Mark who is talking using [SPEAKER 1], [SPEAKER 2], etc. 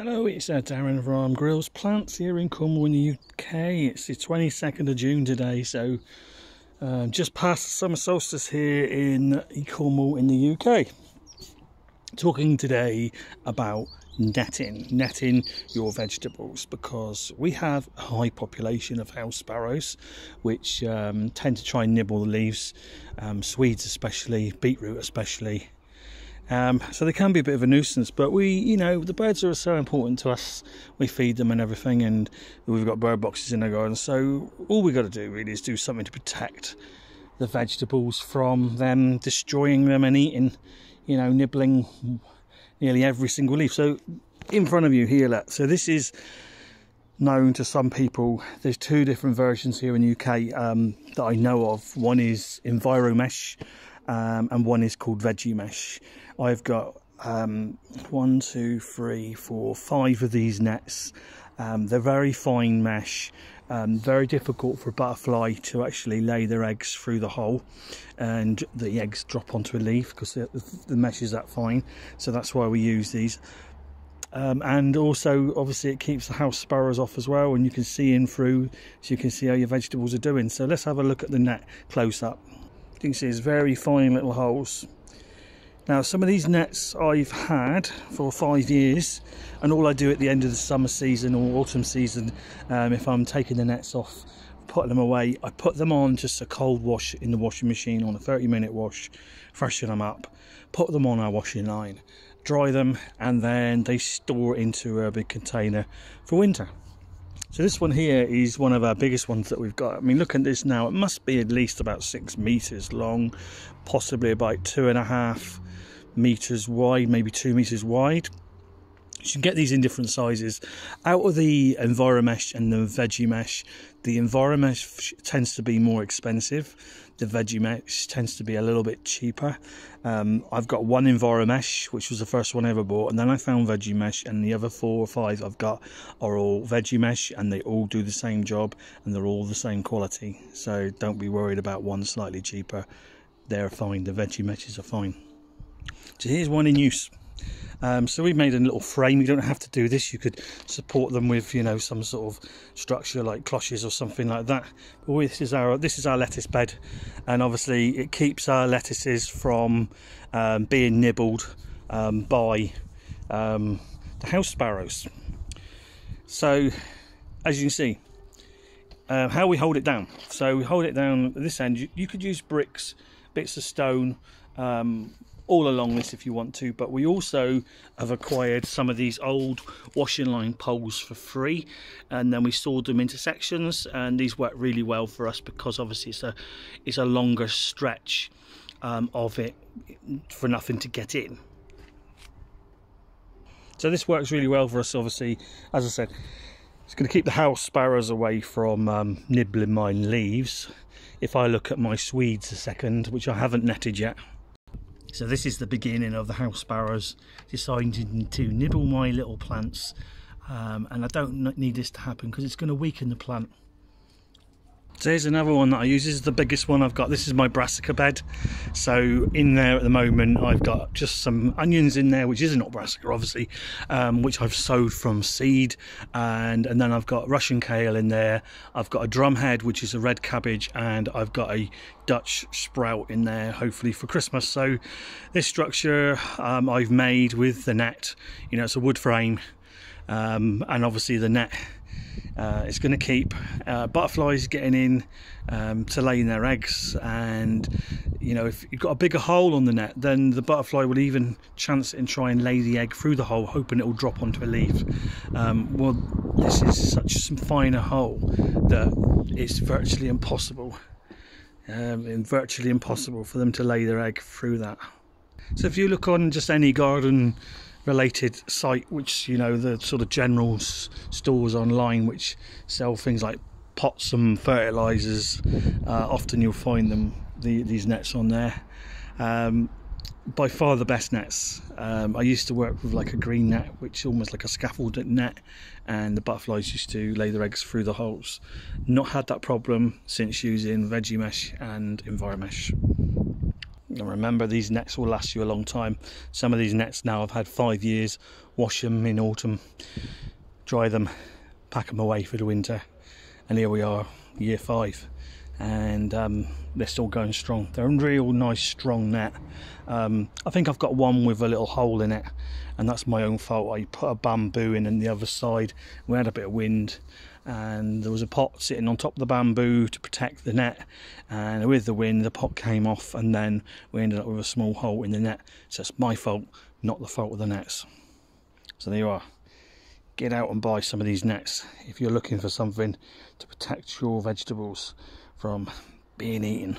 [SPEAKER 1] Hello, it's Darren from Grills Plants here in Cornwall in the UK. It's the 22nd of June today, so just past the summer solstice here in Cornwall in the UK. Talking today about netting your vegetables, because we have a high population of house sparrows which tend to try and nibble the leaves, Swedes especially, beetroot especially. So they can be a bit of a nuisance, but the birds are so important to us. We feed them and everything, and we've got bird boxes in our garden, so all we got to do really is do something to protect the vegetables from them destroying them and eating, nibbling nearly every single leaf. So in front of you here, so this is known to some people. There's two different versions here in the UK that I know of. One is Environesh and one is called Veggiemesh. I've got 1, 2, 3, 4, 5 of these nets. They're very fine mesh, very difficult for a butterfly to actually lay their eggs through the hole, and the eggs drop onto a leaf because the mesh is that fine. So that's why we use these. And also, obviously, it keeps the house sparrows off as well, and you can see in through, so you can see how your vegetables are doing. So let's have a look at the net close up. You can see it's very fine little holes. Now, some of these nets I've had for 5 years, and all I do at the end of the summer season or autumn season, if I'm taking the nets off, putting them away, I put them on just a cold wash in the washing machine on a 30-minute wash, freshen them up, put them on our washing line, dry them, and then they store into a big container for winter. So this one here is one of our biggest ones that we've got. I mean, look at this now. It must be at least about 6 meters long, possibly about 2.5 meters wide, maybe 2 meters wide. You can get these in different sizes. Out of the Environesh and the Veggiemesh, the Environesh tends to be more expensive. The Veggiemesh tends to be a little bit cheaper. I've got one Environesh, which was the first one I ever bought, and then I found Veggiemesh, and the other 4 or 5 I've got are all Veggiemesh, and they all do the same job, and they're all the same quality. So don't be worried about one slightly cheaper. They're fine. The Veggiemeshes are fine. So here's one in use. So we made a little frame. You don't have to do this. You could support them with, some sort of structure like cloches or something like that. But this is our lettuce bed, and obviously it keeps our lettuces from being nibbled by the house sparrows. So as you can see, how we hold it down. So we hold it down at this end. You could use bricks, bits of stone, all along this if you want to, but we also have acquired some of these old washing line poles for free, and then we sawed them into sections, and these work really well for us because obviously it's a longer stretch of it for nothing to get in. So this works really well for us. Obviously, as I said, it's going to keep the house sparrows away from nibbling my leaves. If I look at my Swedes a second, which I haven't netted yet. So this is the beginning of the house sparrows deciding to nibble my little plants, and I don't need this to happen because it's going to weaken the plant. So here's another one that I use. This is the biggest one I've got. This is my brassica bed. So in there at the moment I've got just some onions in there, which is not brassica obviously, which I've sowed from seed, and then I've got Russian kale in there. I've got a drumhead, which is a red cabbage, and I've got a Dutch sprout in there, hopefully for Christmas. So this structure I've made with the net. It's a wood frame, and obviously the net it's going to keep butterflies getting in to laying their eggs, and if you've got a bigger hole on the net, then the butterfly will even chance it and try and lay the egg through the hole, hoping it will drop onto a leaf. Well, this is such a finer hole that it's virtually impossible for them to lay their egg through that. So if you look on just any garden related site, which the sort of general stores online which sell things like pots and fertilizers, often you'll find these nets on there. By far the best nets. I used to work with like a green net, which is almost like a scaffolded net, and the butterflies used to lay their eggs through the holes. Not had that problem since using Veggiemesh and Environesh. And remember, these nets will last you a long time. Some of these nets now I've had 5 years. Wash them in autumn, dry them, pack them away for the winter, and here we are, year 5, and they're still going strong. They're a real nice strong net. I think I've got one with a little hole in it, and that's my own fault. I put a bamboo in on the other side. We had a bit of wind, and there was a pot sitting on top of the bamboo to protect the net, and with the wind the pot came off, and then we ended up with a small hole in the net. So it's my fault, not the fault of the nets. So there you are. Get out and buy some of these nets if you're looking for something to protect your vegetables from being eaten.